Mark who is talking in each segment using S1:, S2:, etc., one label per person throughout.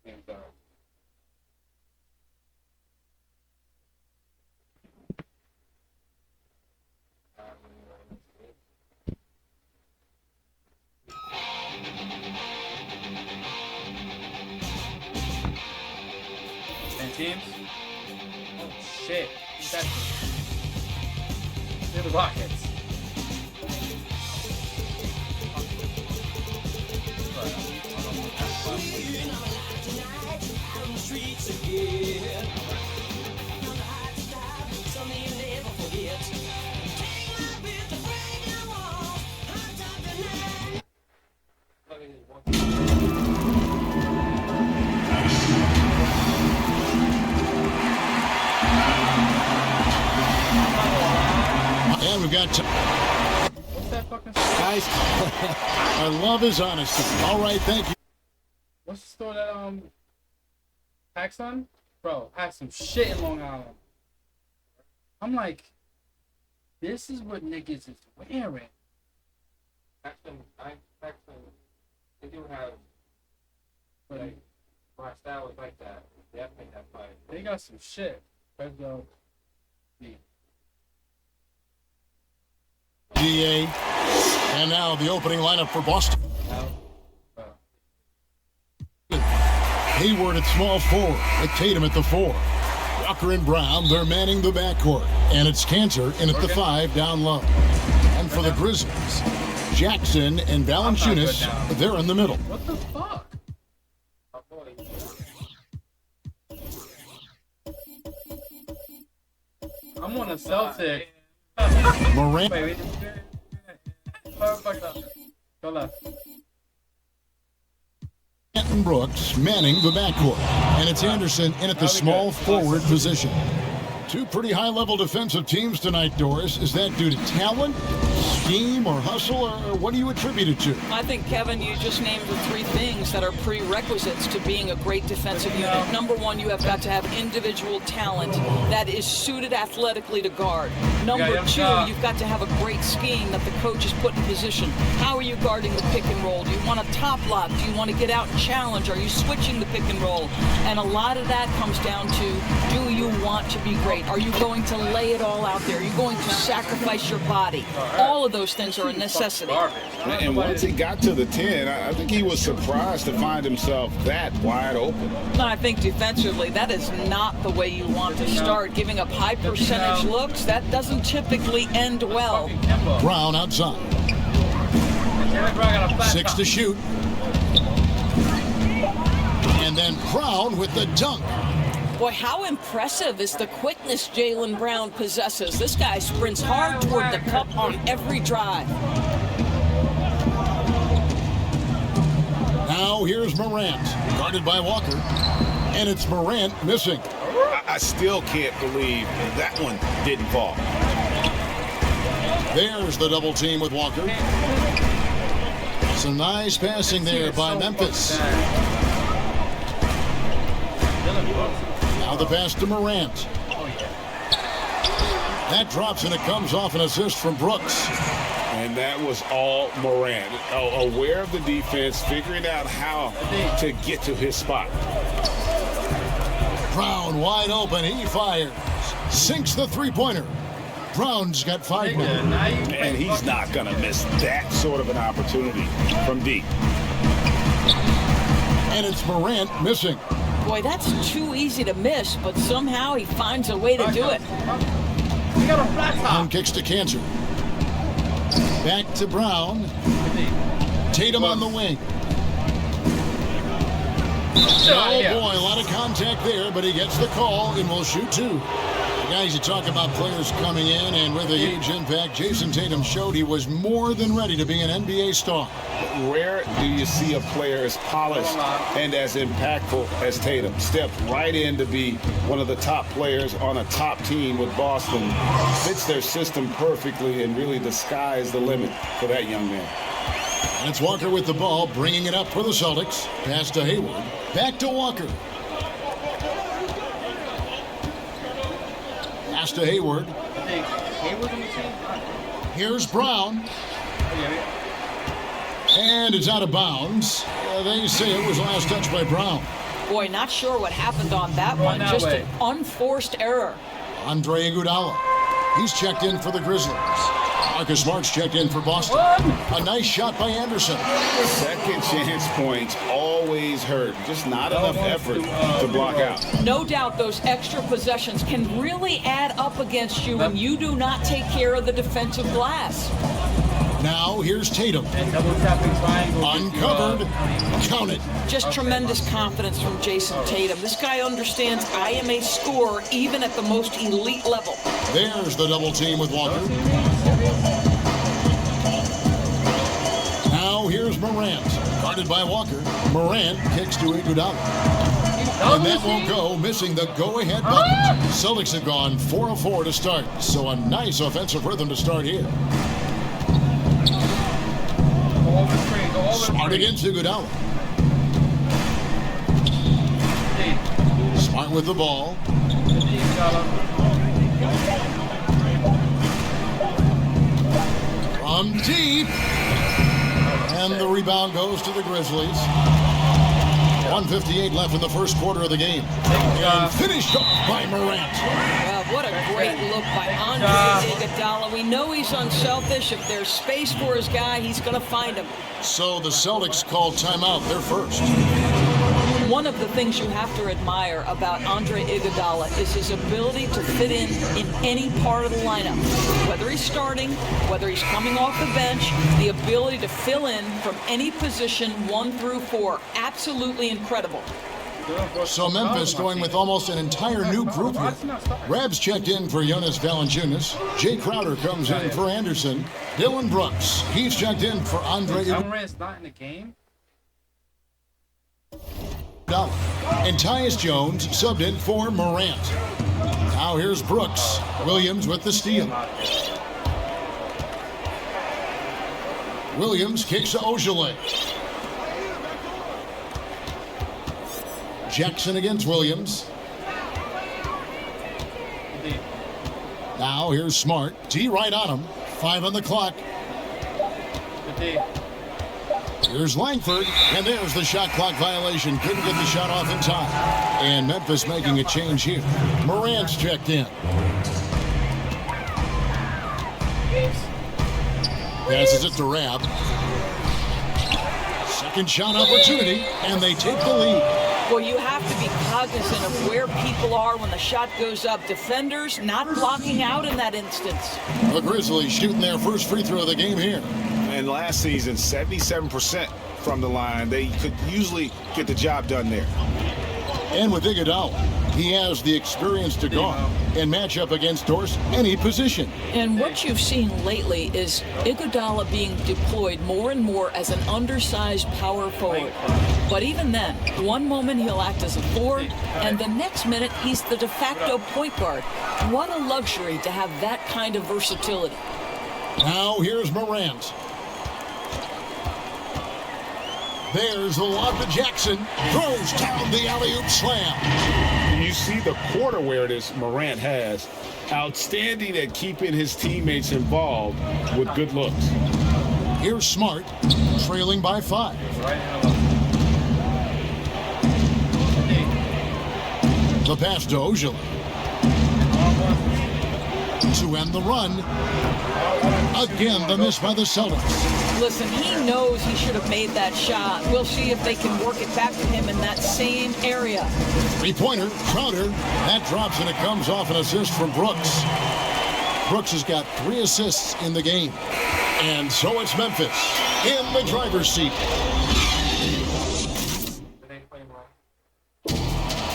S1: And, and teams? Oh shit. Who's that team? They're the Rockets.
S2: And we've got
S1: What's that fucking store?
S2: guys. I love his honesty. All right, thank you.
S1: What's the store that packs on? Bro, I have some shit in Long Island. I'm like, this is what niggas is wearing.
S3: Paxton, they do have, like, my style is like that. They have to make that fight.
S1: They got some shit. Let's go.
S2: GA. And now the opening lineup for Boston. Hayward at small forward, with Tatum at the 4. Walker and Brown, they're manning the backcourt. And it's Cantor in at the 5 down low. And for the Grizzlies, Jackson and Valanciunas, they're in the middle.
S1: What the fuck? I'm on a Celtic.
S2: Morant.
S1: Wait. Go left.
S2: And Brooks manning the backcourt. And it's Anderson in at the small forward position. Two pretty high-level defensive teams tonight, Doris. Is that due to talent, scheme, or hustle, or what do you attribute it to?
S4: I think, Kevin, you just named the three things that are prerequisites to being a great defensive unit. Number one, you have got to have individual talent that is suited athletically to guard. Number two, you've got to have a great scheme that the coach has put in position. How are you guarding the pick and roll? Do you want a top lock? Do you want to get out and challenge? Are you switching the pick and roll? And a lot of that comes down to, do you want to be great? Are you going to lay it all out there? Are you going to sacrifice your body? All of those things are a necessity.
S5: And once he got to the 10, I think he was surprised to find himself that wide open.
S4: No, I think defensively, that is not the way you want to start. Giving up high percentage looks, that doesn't typically end well.
S2: Brown outside. 6 to shoot. And then Brown with the dunk.
S4: Boy, how impressive is the quickness Jaylen Brown possesses. This guy sprints hard toward the cup on every drive.
S2: Now here's Morant, guarded by Walker. And it's Morant missing.
S5: I still can't believe that one didn't fall.
S2: There's the double team with Walker. Some nice passing there by Memphis. Now the pass to Morant. That drops and it comes off an assist from Brooks.
S5: And that was all Morant. Aware of the defense, figuring out how to get to his spot.
S2: Brown wide open. He fires. Sinks the three-pointer. Brown's got 5 more.
S5: And he's not going to miss that sort of an opportunity from deep.
S2: And it's Morant missing.
S4: Boy, that's too easy to miss, but somehow he finds a way to do it.
S2: Brown kicks to Cantor. Back to Brown. Tatum on the wing. Oh boy, a lot of contact there, but he gets the call and will shoot 2. Guys, you talk about players coming in and with a huge impact. Jason Tatum showed he was more than ready to be an NBA star.
S5: Rare do you see a player as polished and as impactful as Tatum. Stepped right in to be one of the top players on a top team with Boston. Fits their system perfectly, and really the sky is the limit for that young man.
S2: And it's Walker with the ball, bringing it up for the Celtics. Pass to Hayward. Back to Walker. Pass to Hayward. Here's Brown. And it's out of bounds. They say it was last touched by Brown.
S4: Boy, not sure what happened on that one.
S1: that
S4: Just
S1: way.
S4: an unforced error.
S2: Andre Iguodala. He's checked in for the Grizzlies. Marcus Smart's checked in for Boston. A nice shot by Anderson.
S5: Second chance points always hurt. Just not enough effort to block out.
S4: No doubt those extra possessions can really add up against you when you do not take care of the defensive glass.
S2: Now here's Tatum.
S1: And double tapping triangle.
S2: Uncovered. Count it.
S4: Just tremendous confidence from Jason Tatum. This guy understands I am a scorer even at the most elite level.
S2: There's the double team with Walker. Now here's Morant. Guarded by Walker. Morant kicks to Iguodala. And that won't go, missing the go-ahead bucket. Celtics have gone 4 of 4 to start, so a nice offensive rhythm to start here. Smart against Iguodala. Smart with the ball. From deep. And the rebound goes to the Grizzlies. 1:58 left in the first quarter of the game. And finished up by Morant.
S4: Wow, what a great look by Andre Iguodala. We know he's unselfish. If there's space for his guy, he's going to find him.
S2: So the Celtics called timeout. They're first.
S4: One of the things you have to admire about Andre Iguodala is his ability to fit in any part of the lineup. Whether he's starting, whether he's coming off the bench, the ability to fill in from any position 1 through 4. Absolutely incredible.
S2: So Memphis going with almost an entire new group here. Rabs checked in for Jonas Valanciunas. Jay Crowder comes in for Anderson. Dylan Brooks, he's checked in for Andre Iguodala.
S1: Morant's not in the game.
S2: And Tyus Jones subbed in for Morant. Now here's Brooks. Williams with the steal. Williams kicks to Ojale. Jackson against Williams. Now here's Smart. T right on him. 5 on the clock. Here's Langford, and there's the shot clock violation. Couldn't get the shot off in time. And Memphis making a change here. Morant's checked in. Passes it to Rab. Second shot opportunity, and they take the lead.
S4: Well, you have to be cognizant of where people are when the shot goes up. Defenders not blocking out in that instance.
S2: The Grizzlies shooting their first free throw of the game here.
S5: And last season, 77% from the line. They could usually get the job done there.
S2: And with Iguodala, he has the experience to guard and match up against Dorse any position.
S4: And what you've seen lately is Iguodala being deployed more and more as an undersized power forward. But even then, one moment he'll act as a 4, and the next minute he's the de facto point guard. What a luxury to have that kind of versatility.
S2: Now here's Morant. There's the lob to Jackson. Throws down the alley-oop slam.
S5: You see the quarter awareness Morant has. Outstanding at keeping his teammates involved with good looks.
S2: Here's Smart, trailing by 5. The pass to Ojale. To end the run. Again, the miss by the Celtics.
S4: Listen, he knows he should have made that shot. We'll see if they can work it back to him in that same area.
S2: Three-pointer, Crowder. That drops and it comes off an assist from Brooks. Brooks has got 3 assists in the game. And so it's Memphis in the driver's seat.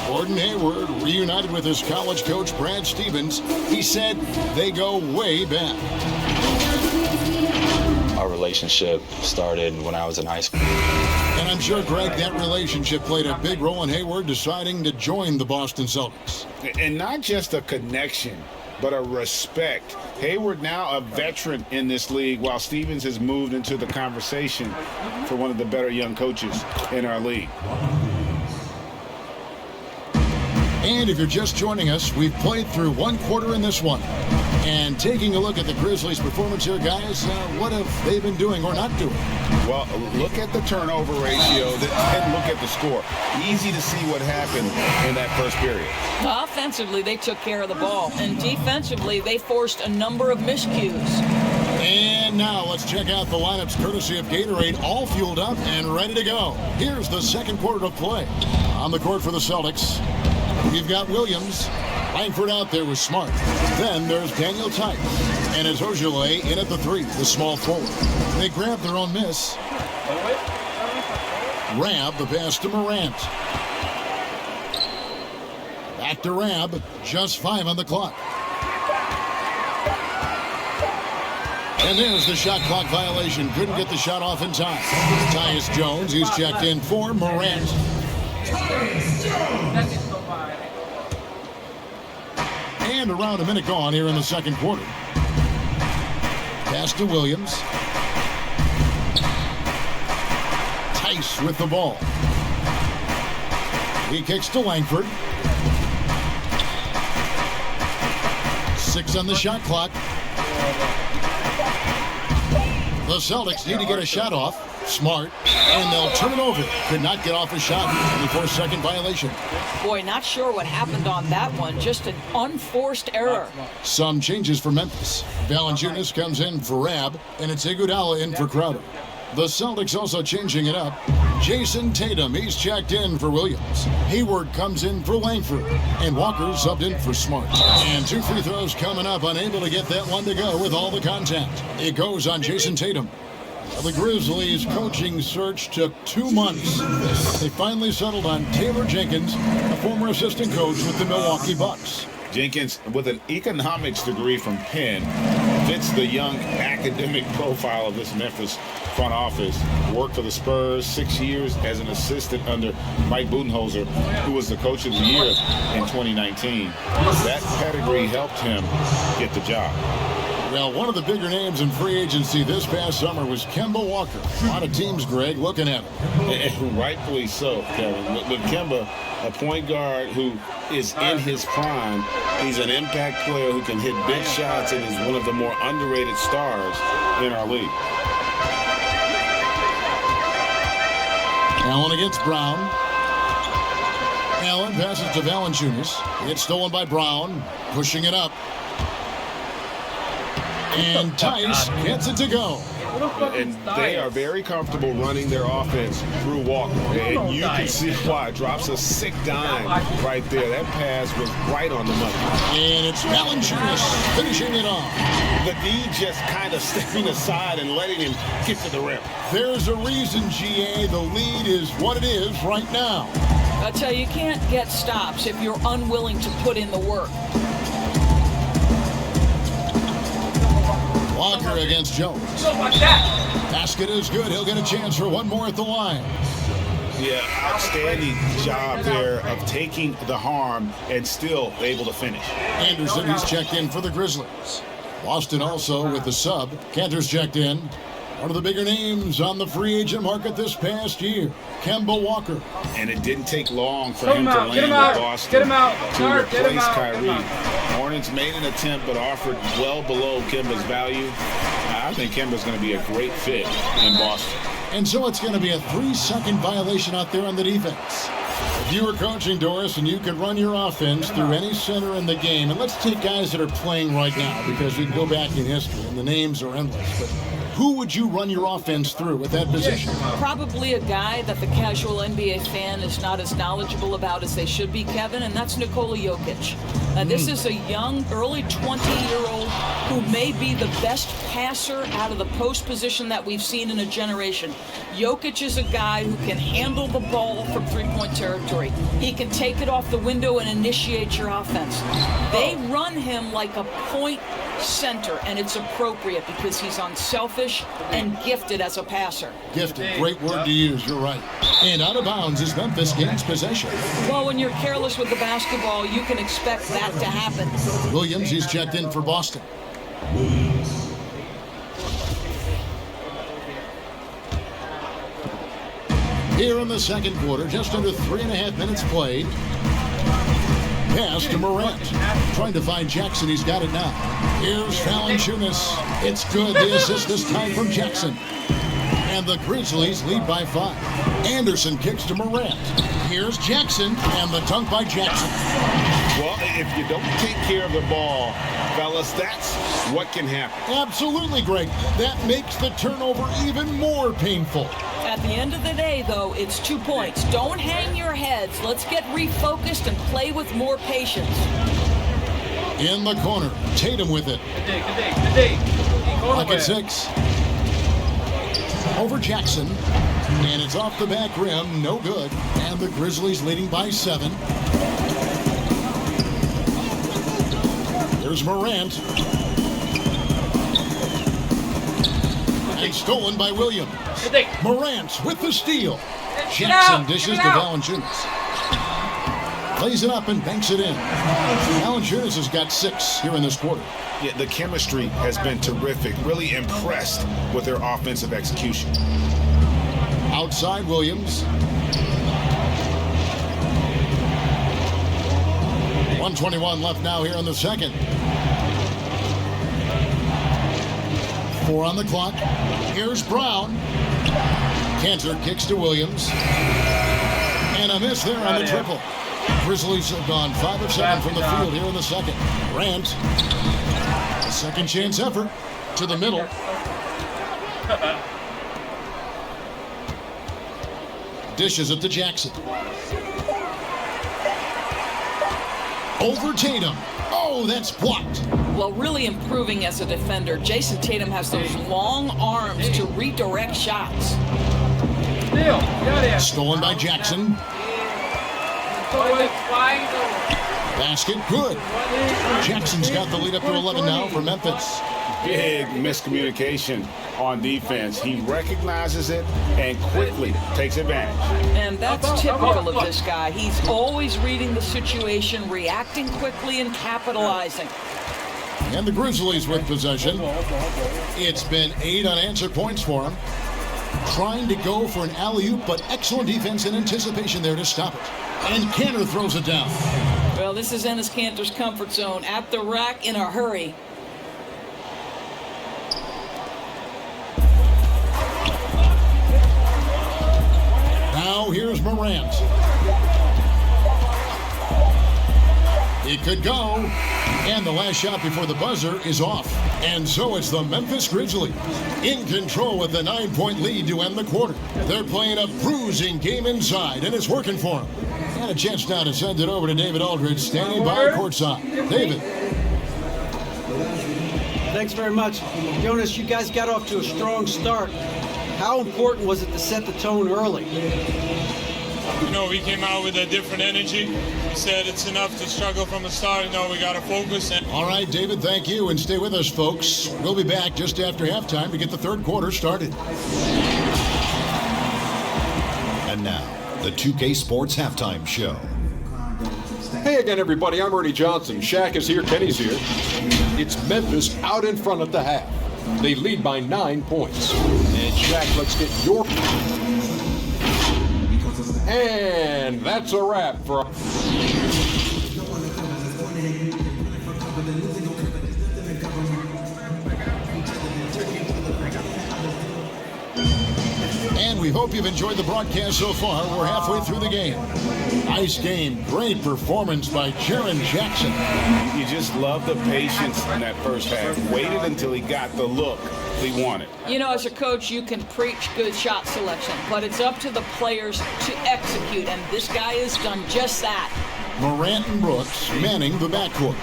S2: Gordon Hayward reunited with his college coach, Brad Stevens. He said they go way back.
S6: Our relationship started when I was in high school.
S2: And I'm sure, Greg, that relationship played a big role in Hayward deciding to join the Boston Celtics.
S5: And not just a connection, but a respect. Hayward now a veteran in this league, while Stevens has moved into the conversation for one of the better young coaches in our league.
S2: And if you're just joining us, we've played through one quarter in this one. And taking a look at the Grizzlies' performance here, guys, what have they been doing or not doing?
S5: Well, look at the turnover ratio, then look at the score. Easy to see what happened in that first period.
S4: Offensively, they took care of the ball. And defensively, they forced a number of miscues.
S2: And now let's check out the lineups courtesy of Gatorade, all fueled up and ready to go. Here's the second quarter of play. On the court for the Celtics, we've got Williams. Langford out there with Smart. Then there's Daniel Tice. And it's Ojale in at the 3, the small forward. They grab their own miss. Rab, the pass to Morant. Back to Rab, just 5 on the clock. And there's the shot clock violation. Couldn't get the shot off in time. Tyus Jones, he's checked in for Morant. And around a minute gone here in the second quarter. Pass to Williams. Tice with the ball. He kicks to Langford. 6 on the shot clock. The Celtics need to get a shot off. Smart. And they'll turn it over. Could not get off a shot. 24-second violation.
S4: Boy, not sure what happened on that one. Just an unforced error.
S2: Some changes for Memphis. Valanciunas comes in for Rab, and it's Iguodala in for Crowder. The Celtics also changing it up. Jason Tatum, he's checked in for Williams. Hayward comes in for Langford. And Walker subbed in for Smart. And 2 free throws coming up, unable to get that one to go with all the contact. It goes on Jason Tatum. The Grizzlies' coaching search took 2 months. They finally settled on Taylor Jenkins, a former assistant coach with the Milwaukee Bucks.
S5: Jenkins, with an economics degree from Penn, fits the young academic profile of this Memphis front office. Worked for the Spurs 6 years as an assistant under Mike Budenholzer, who was the coach of the year in 2019. That pedigree helped him get the job.
S2: Well, one of the bigger names in free agency this past summer was Kemba Walker. A lot of teams, Greg, looking at him.
S5: And rightfully so, Kevin. With Kemba, a point guard who is in his prime, he's an impact player who can hit big shots and is one of the more underrated stars in our league.
S2: Allen against Brown. Allen passes to Valanciunas. It's stolen by Brown, pushing it up. And Tice gets it to go.
S5: And they are very comfortable running their offense through Walker. And you can see why. Drops a sick dime right there. That pass was right on the money.
S2: And it's Valanciunas finishing it off.
S5: The D just kind of stepping aside and letting him get to the rim.
S2: There's a reason, GA. The lead is what it is right now.
S4: I tell you, you can't get stops if you're unwilling to put in the work.
S2: Walker against Jones. Basket is good. He'll get a chance for one more at the line.
S5: Yeah, outstanding job there of taking the harm and still able to finish.
S2: Anderson, he's checked in for the Grizzlies. Boston also with the sub. Cantor's checked in. One of the bigger names on the free agent market this past year, Kemba Walker.
S5: And it didn't take long for him to land with Boston to replace Kyrie. Hornets made an attempt but offered well below Kemba's value. I think Kemba's going to be a great fit in Boston.
S2: And so it's going to be a 3-second violation out there on the defense. If you were coaching, Doris, and you could run your offense through any center in the game, and let's take guys that are playing right now because we can go back in history and the names are endless, but who would you run your offense through at that position?
S4: Probably a guy that the casual NBA fan is not as knowledgeable about as they should be, Kevin, and that's Nikola Jokic. This is a young, early 20-year-old who may be the best passer out of the post position that we've seen in a generation. Jokic is a guy who can handle the ball from three-point territory. He can take it off the window and initiate your offense. They run him like a point center, and it's appropriate because he's unselfish and gifted as a passer.
S2: Gifted, great word to use, you're right. And out of bounds as Memphis gains possession.
S4: Well, when you're careless with the basketball, you can expect that to happen.
S2: Williams, he's checked in for Boston. Here in the second quarter, just under 3.5 minutes played. pass to Morant. Trying to find Jackson. He's got it now. Here's Valanciunas. It's good. The assist this time from Jackson. And the Grizzlies lead by 5. Anderson kicks to Morant. Here's Jackson, and the dunk by Jackson.
S5: Well, if you don't take care of the ball, fellas, that's what can happen.
S2: Absolutely, Greg. That makes the turnover even more painful.
S4: At the end of the day, though, it's 2 points. Don't hang your heads. Let's get refocused and play with more patience.
S2: In the corner, Tatum with it.
S1: Good day.
S2: Pocket 6. Over Jackson. And it's off the back rim. No good. And the Grizzlies leading by 7. There's Morant. And stolen by Williams. Morant with the steal. Jackson dishes to Valanciunas. Plays it up and banks it in. Valanciunas has got 6 here in this quarter.
S5: Yeah, the chemistry has been terrific. Really impressed with their offensive execution.
S2: Outside Williams. 1:21 left now here in the second. 4 on the clock. Here's Brown. Cantor kicks to Williams. And a miss there on the triple. Grizzlies have gone 5 of 7 from the field here in the second. Grant. A second chance effort to the middle. Dishes it to Jackson. Over Tatum. Oh, that's blocked.
S4: Well, really improving as a defender. Jason Tatum has those long arms to redirect shots.
S2: Stolen by Jackson. Basket good. Jackson's got the lead up to 11 now for Memphis.
S5: Big miscommunication on defense. He recognizes it and quickly takes advantage.
S4: And that's typical of this guy. He's always reading the situation, reacting quickly, and capitalizing.
S2: And the Grizzlies with possession. It's been 8 unanswered points for him. Trying to go for an alley-oop, but excellent defense and anticipation there to stop it. And Cantor throws it down.
S4: Well, this is Enes Kanter's comfort zone. At the rack in a hurry.
S2: Now here's Morant. It could go. And the last shot before the buzzer is off. And so it's the Memphis Grizzlies in control with the 9-point lead to end the quarter. They're playing a bruising game inside, and it's working for them. And a chance now to send it over to David Aldridge, standing by courtside. David.
S7: Thanks very much. Jonas, you guys got off to a strong start. How important was it to set the tone early?
S8: You know, we came out with a different energy. We said it's enough to struggle from the start. You know, we got to focus.
S2: All right, David, thank you. And stay with us, folks. We'll be back just after halftime to get the third quarter started.
S9: And now, the 2K Sports Halftime Show.
S10: Hey again, everybody. I'm Ernie Johnson. Shaq is here. Kenny's here. It's Memphis out in front at the half. They lead by 9 points. And Shaq, let's get your... And that's a wrap for...
S2: And we hope you've enjoyed the broadcast so far. We're halfway through the game. Nice game. Great performance by Jaren Jackson.
S5: You just love the patience in that first half. Waited until he got the look he wanted.
S4: You know, as a coach, you can preach good shot selection, but it's up to the players to execute, and this guy has done just that.
S2: Morant and Brooks manning the backcourt.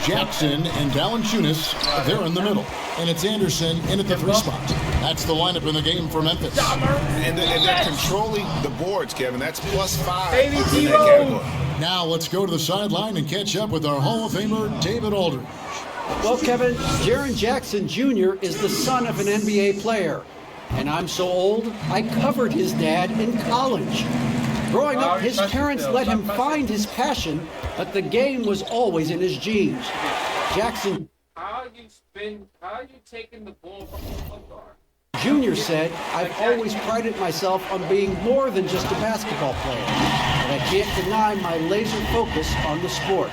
S2: Jackson and Valanciunas, they're in the middle. And it's Anderson in at the 3 spot. That's the lineup in the game for Memphis.
S5: And they're controlling the boards, Kevin. That's +5 in that category.
S2: Now let's go to the sideline and catch up with our Hall of Famer, David Aldridge.
S7: Well, Kevin, Jaren Jackson Jr. is the son of an NBA player. And I'm so old, I covered his dad in college. Growing up, his parents let him find his passion, but the game was always in his genes. Jackson...
S3: How are you taking the ball from the point guard?
S7: Jr. said, "I've always prided myself on being more than just a basketball player, but I can't deny my laser focus on the sport."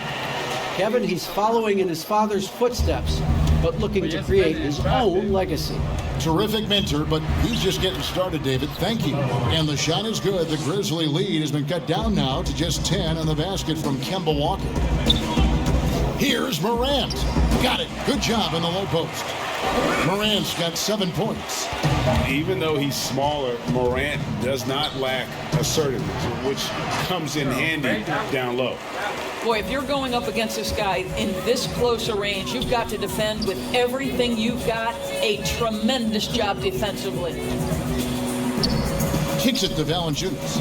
S7: Kevin, he's following in his father's footsteps, but looking to create his own legacy.
S2: Terrific mentor, but he's just getting started, David. Thank you. And the shot is good. The Grizzly lead has been cut down now to just 10 on the basket from Kemba Walker. Here's Morant. Got it. Good job in the low post. Morant's got 7 points.
S5: Even though he's smaller, Morant does not lack assertiveness, which comes in handy down low.
S4: Boy, if you're going up against this guy in this close a range, you've got to defend with everything you've got. A tremendous job defensively.
S2: Kicks it to Valanciunas.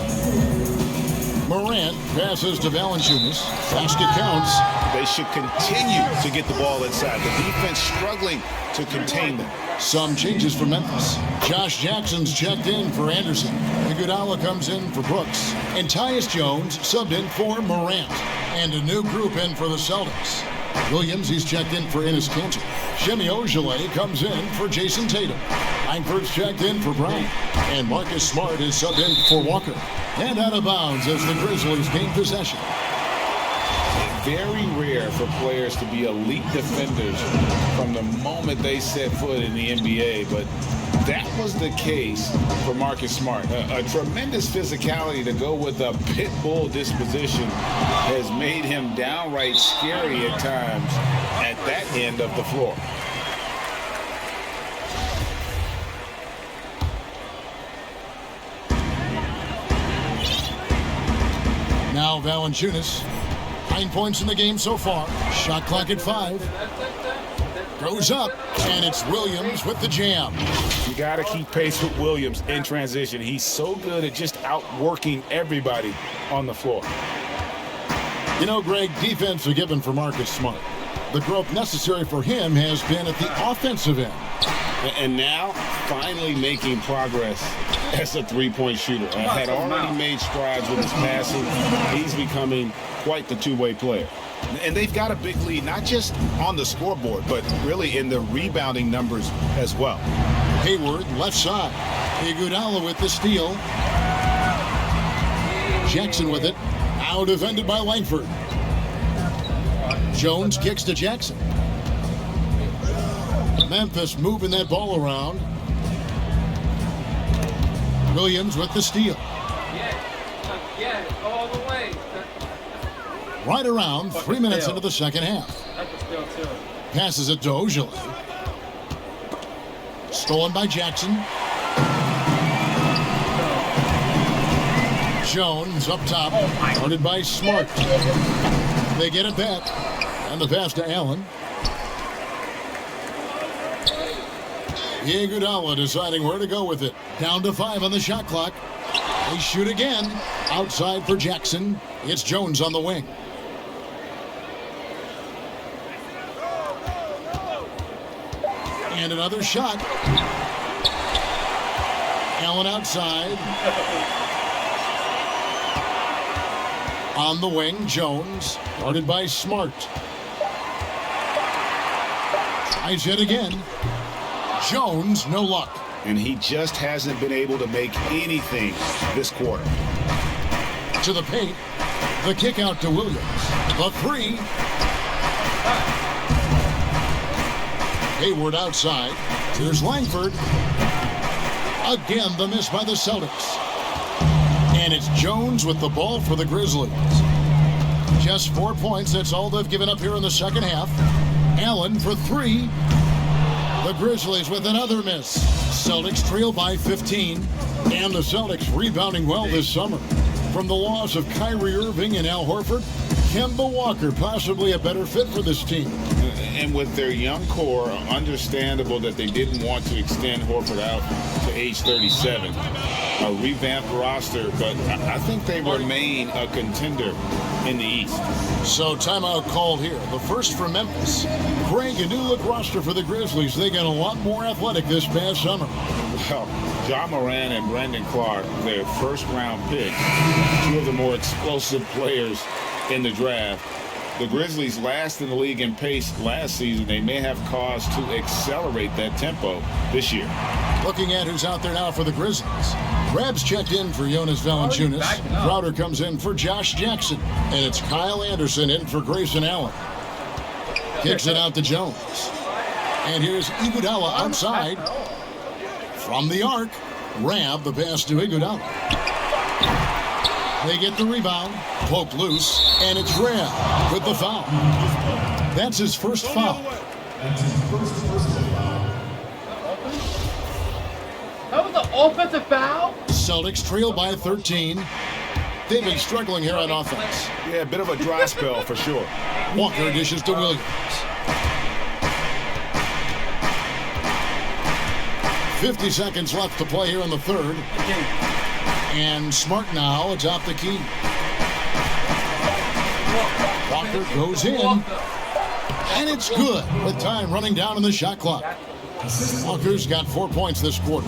S2: Morant passes to Valanciunas. Basket counts.
S5: They should continue to get the ball inside. The defense struggling to contain them.
S2: Some changes for Memphis. Josh Jackson's checked in for Anderson. Iguodala comes in for Brooks. And Tyus Jones subbed in for Morant. And a new group in for the Celtics. Williams, he's checked in for Enes Kanter. Shamel comes in for Jason Tatum. Langford's checked in for Brown. And Marcus Smart is subbed in for Walker. And out of bounds as the Grizzlies gain possession.
S5: Very rare for players to be elite defenders from the moment they set foot in the NBA, but that was the case for Marcus Smart. A tremendous physicality to go with a pit bull disposition has made him downright scary at times at that end of the floor.
S2: Now Valanciunas. 9 points in the game so far. Shot clock at 5. Goes up, and it's Williams with the jam.
S5: You got to keep pace with Williams in transition. He's so good at just outworking everybody on the floor.
S2: You know, Greg, defense a given for Marcus Smart. The growth necessary for him has been at the offensive end.
S5: And now, finally making progress as a three-point shooter. Had already made strides with his passing. He's becoming quite the two-way player. And they've got a big lead, not just on the scoreboard, but really in the rebounding numbers as well.
S2: Hayward, left side. Iguodala with the steal. Jackson with it. Now defended by Langford. Jones kicks to Jackson. Memphis moving that ball around. Williams with the steal.
S3: Yeah, all the way.
S2: Right around 3 minutes into the second half.
S3: That's a steal, too.
S2: Passes it to Ojale. Stolen by Jackson. Jones up top. Guarded by Smart. They get it back. And the pass to Allen. Iguodala deciding where to go with it. Down to 5 on the shot clock. They shoot again. Outside for Jackson. It's Jones on the wing. And another shot. Allen outside. On the wing, Jones. Guarded by Smart. Tries it again. Jones, no luck.
S5: And he just hasn't been able to make anything this quarter.
S2: To the paint. The kick out to Williams. The three. Hayward outside. Here's Langford. Again, the miss by the Celtics. And it's Jones with the ball for the Grizzlies. Just 4 points. That's all they've given up here in the second half. Allen for 3. The Grizzlies with another miss. Celtics trail by 15. And the Celtics rebounding well this summer. From the loss of Kyrie Irving and Al Horford, Kemba Walker possibly a better fit for this team.
S5: And with their young core, understandable that they didn't want to extend Horford out to age 37. A revamped roster, but I think they remain a contender in the East.
S2: So timeout called here. The first for Memphis. Greg, a new look roster for the Grizzlies. They got a lot more athletic this past summer.
S5: Well, Ja Morant and Brandon Clark, their first-round picks, two of the more explosive players in the draft. the Grizzlies last in the league in pace last season. They may have cause to accelerate that tempo this year.
S2: Looking at who's out there now for the Grizzlies. Rabs checked in for Jonas Valanciunas. Crowder comes in for Josh Jackson. And it's Kyle Anderson in for Grayson Allen. Kicks it out to Jones. And here's Iguodala outside. From the arc, Rab the pass to Iguodala. They get the rebound, poked loose, and it's Rab with the foul. That's his first foul.
S1: That was the offensive foul?
S2: Celtics trail by 13. They've been struggling here on offense.
S5: Yeah, a bit of a dry spell for sure.
S2: Walker dishes to Williams. 50 seconds left to play here in the third. And Smart now atop the key. Walker goes in. And it's good with time running down in the shot clock. Walker's got 4 points this quarter.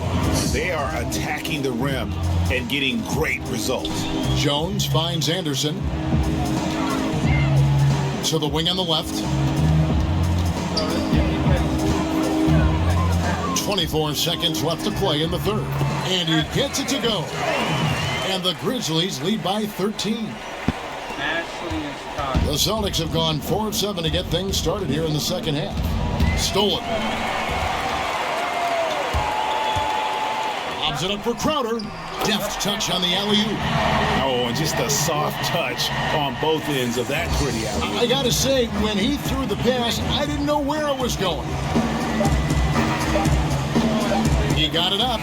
S5: They are attacking the rim and getting great results.
S2: Jones finds Anderson. To the wing on the left. 24 seconds left to play in the third. And he gets it to go. And the Grizzlies lead by 13. The Celtics have gone 4 of 7 to get things started here in the second half. Stolen. Lobs it up for Crowder. Deft touch on the alley-oop.
S5: Oh, and just a soft touch on both ends of that pretty alley-oop.
S2: I gotta say, when he threw the pass, I didn't know where it was going. He got it up,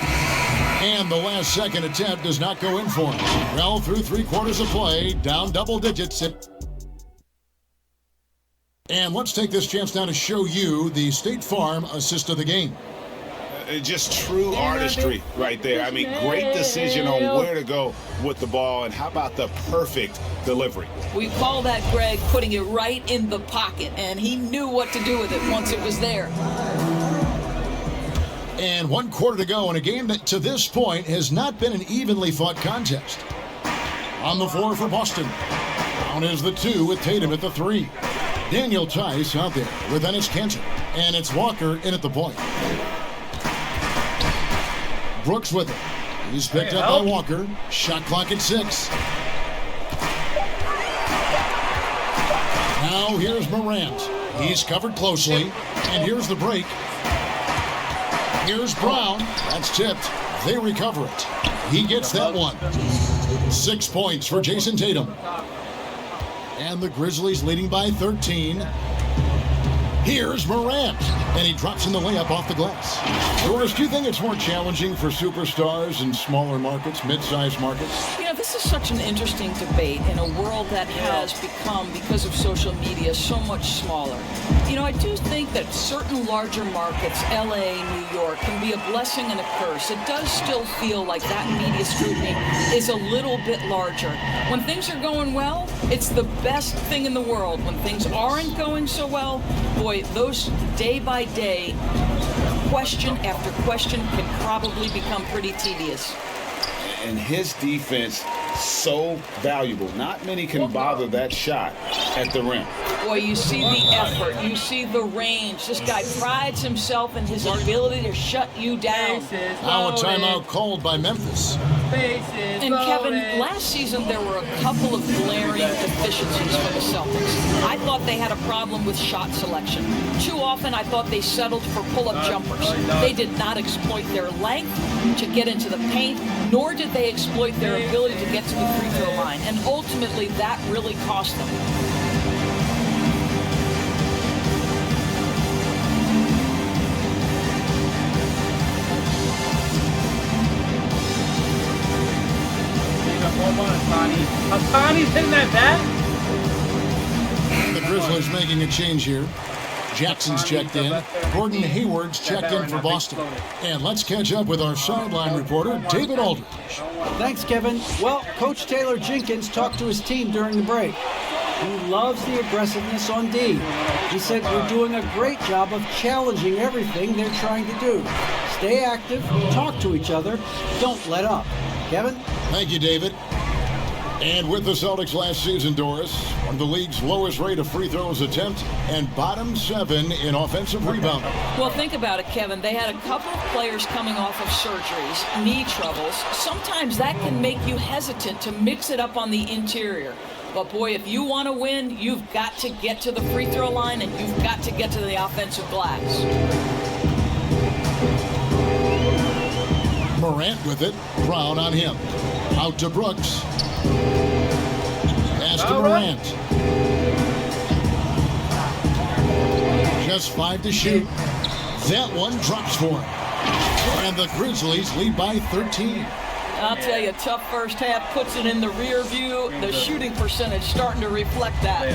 S2: and the last second attempt does not go in for him. Well, through 3 quarters of play, down double digits. And let's take this chance now to show you the State Farm assist of the game.
S5: Just true artistry right there. I mean, great decision on where to go with the ball, and how about the perfect delivery?
S4: We call that, Greg, putting it right in the pocket, and he knew what to do with it once it was there.
S2: And 1 quarter to go in a game that to this point has not been an evenly fought contest. On the floor for Boston. Down is the 2 with Tatum at the 3. Daniel Tice out there with Ennis Cantor. And it's Walker in at the point. Brooks with it. He's picked up by Walker. Shot clock at 6. Now here's Morant. He's covered closely. And here's the break. Here's Brown. That's tipped. They recover it. He gets that one. 6 points for Jason Tatum. And the Grizzlies leading by 13. Here's Morant. And he drops in the layup off the glass. Doris, do you think it's more challenging for superstars in smaller markets, mid-sized markets?
S4: You know, this is such an interesting debate in a world that has become, because of social media, so much smaller. You know, I do think that certain larger markets, LA, New York, can be a blessing and a curse. It does still feel like that media scrutiny is a little bit larger. When things are going well, it's the best thing in the world. When things aren't going so well, boy, those day by day, question after question can probably become pretty tedious.
S5: And his defense, so valuable. Not many can bother that shot at the rim.
S4: Boy, you see the effort, you see the range. This guy prides himself in his ability to shut you down.
S2: Now a timeout called by Memphis.
S4: And Kevin, last season there were a couple of glaring deficiencies for the Celtics. I thought they had a problem with shot selection. Too often I thought they settled for pull-up jumpers. They did not exploit their length to get into the paint, nor did they exploit their ability to get to the free throw line. And ultimately that really cost them.
S1: Hasani's hitting that bat?
S2: The Grizzlies making a change here. Jackson's checked in. Gordon Hayward's checked in for Boston. And let's catch up with our sideline reporter, David Aldridge.
S7: Thanks, Kevin. Well, Coach Taylor Jenkins talked to his team during the break. He loves the aggressiveness on D. He said we're doing a great job of challenging everything they're trying to do. Stay active, talk to each other, don't let up. Kevin?
S2: Thank you, David. And with the Celtics last season, Doris, one of the league's lowest rate of free throws attempt and bottom 7 in offensive rebounding.
S4: Well, think about it, Kevin. They had a couple of players coming off of surgeries, knee troubles. Sometimes that can make you hesitant to mix it up on the interior. But boy, if you want to win, you've got to get to the free throw line and you've got to get to the offensive glass.
S2: Morant with it. Brown on him. Out to Brooks. Pass to Morant. Just 5 to shoot. That one drops for him. And the Grizzlies lead by 13.
S4: I'll tell you, tough first half, puts it in the rear view. The shooting percentage starting to reflect that.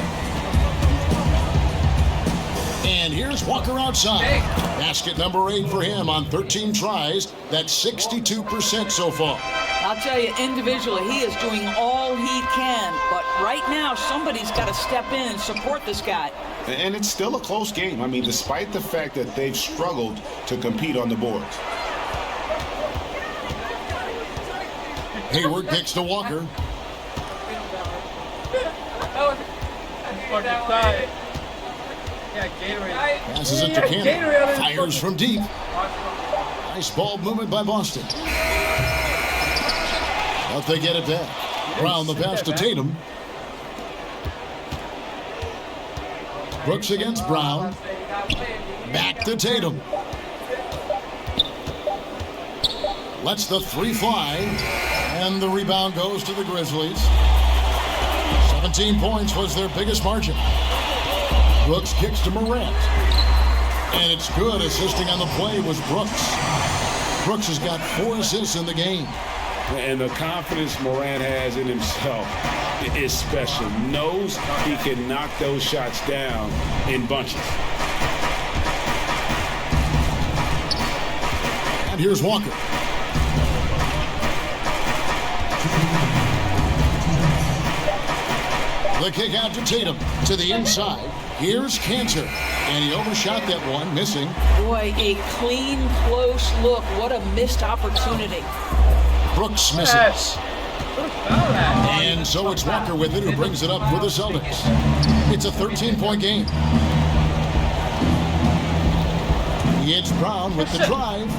S2: And here's Walker outside. Basket number 8 for him on 13 tries. That's 62% so far.
S4: I'll tell you, individually, he is doing all he can. But right now, somebody's got to step in and support this guy.
S5: And it's still a close game. I mean, despite the fact that they've struggled to compete on the boards.
S2: Hayward kicks to Walker. Passes it to Cannon. Fires from deep. Nice ball movement by Boston. But they get it back. Brown the pass to Tatum. Brooks against Brown. Back to Tatum. Lets the 3 fly. And the rebound goes to the Grizzlies. 17 points was their biggest margin. Brooks kicks to Morant. And it's good. Assisting on the play was Brooks. Brooks has got 4 assists in the game.
S5: And the confidence Morant has in himself is special. Knows he can knock those shots down in bunches.
S2: And here's Walker. The kick out to Tatum to the inside. Here's Cantor. And he overshot that one, missing.
S4: Boy, a clean, close look. What a missed opportunity.
S2: Brooks misses. And so it's Walker with it who brings it up for the Celtics. It's a 13-point game. It's Brown with the drive.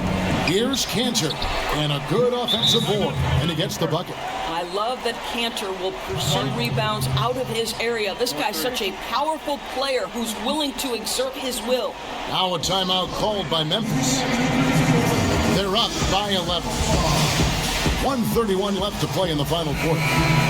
S2: Here's Cantor. And a good offensive board. And he gets the bucket.
S4: I love that Cantor will pursue rebounds out of his area. This guy's such a powerful player who's willing to exert his will.
S2: Now a timeout called by Memphis. They're up by 11. 1:31 left to play in the final quarter.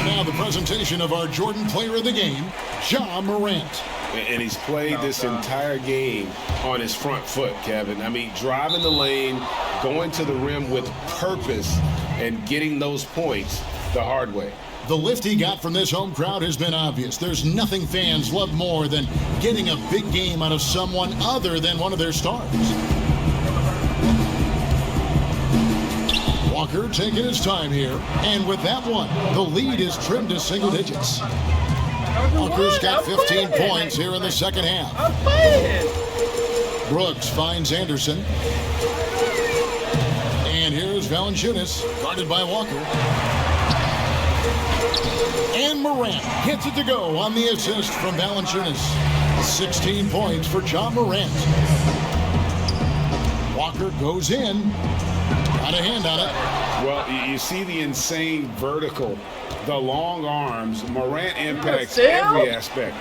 S2: Now the presentation of our Jordan player of the game, Ja Morant.
S5: And he's played this entire game on his front foot, Kevin. I mean, driving the lane, going to the rim with purpose, and getting those points the hard way.
S2: The lift he got from this home crowd has been obvious. There's nothing fans love more than getting a big game out of someone other than one of their stars. Walker taking his time here, and with that one, the lead is trimmed to single digits. Walker's got 15 points here in the second half. Brooks finds Anderson. And here's Valanciunas, guarded by Walker. And Morant gets it to go on the assist from Valanciunas. 16 points for Ja Morant. Walker goes in. Got a hand on it.
S5: Well, you see the insane vertical, the long arms. Morant impacts every aspect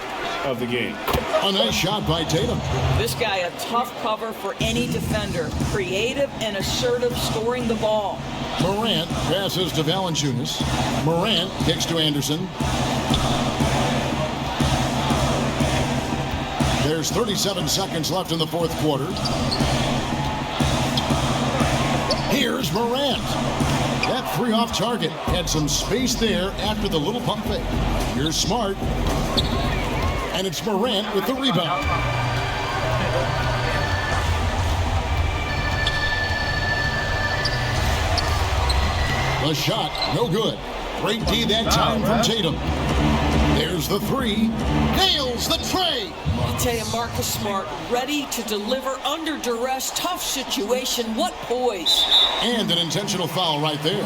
S5: of the game.
S2: A nice shot by Tatum.
S4: This guy a tough cover for any defender. Creative and assertive scoring the ball.
S2: Morant passes to Valanciunas. Morant kicks to Anderson. There's 37 seconds left in the fourth quarter. Here's Morant. That 3 off target had some space there after the little pump fake. Here's Smart. And it's Morant with the rebound. The shot, no good. Great D that time from Tatum. There's the 3. Nails the tray.
S4: I tell you, Marcus Smart, ready to deliver under duress, tough situation. What poise.
S2: And an intentional foul right there.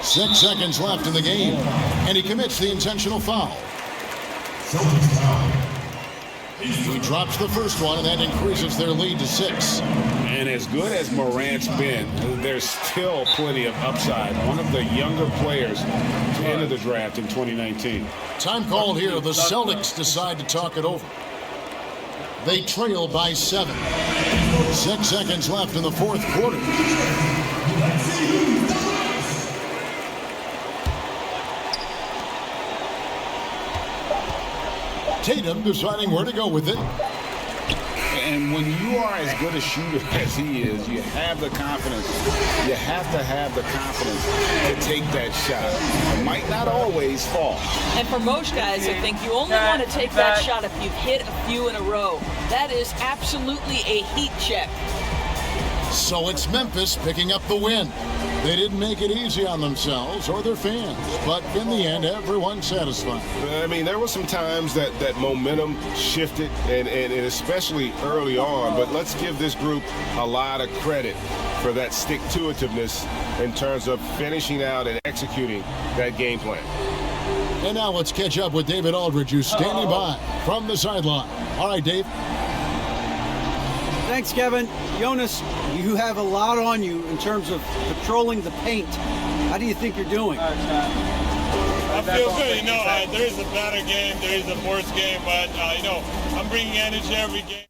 S2: 6 seconds left in the game, and he commits the intentional foul. He drops the first one, and that increases their lead to 6.
S5: And as good as Morant's been, there's still plenty of upside. One of the younger players to enter the draft in 2019.
S2: Time called here. The Celtics decide to talk it over. They trail by 7. 6 seconds left in the fourth quarter. Tatum deciding where to go with it.
S5: And when you are as good a shooter as he is, you have the confidence. You have to have the confidence to take that shot. It might not always fall.
S4: And for most guys, I think you only want to take that shot if you've hit a few in a row. That is absolutely a heat check.
S2: So it's Memphis picking up the win. They didn't make it easy on themselves or their fans, but in the end, everyone's satisfied.
S5: I mean, there were some times that momentum shifted, and especially early on, but let's give this group a lot of credit for that stick-to-itiveness in terms of finishing out and executing that game plan.
S2: And now let's catch up with David Aldridge, who's standing by from the sideline. All right, Dave.
S7: Thanks, Kevin. Jonas, you have a lot on you in terms of patrolling the paint. How do you think you're doing?
S8: I feel good. There is a better game, there is a worse game, but, I'm bringing energy every game.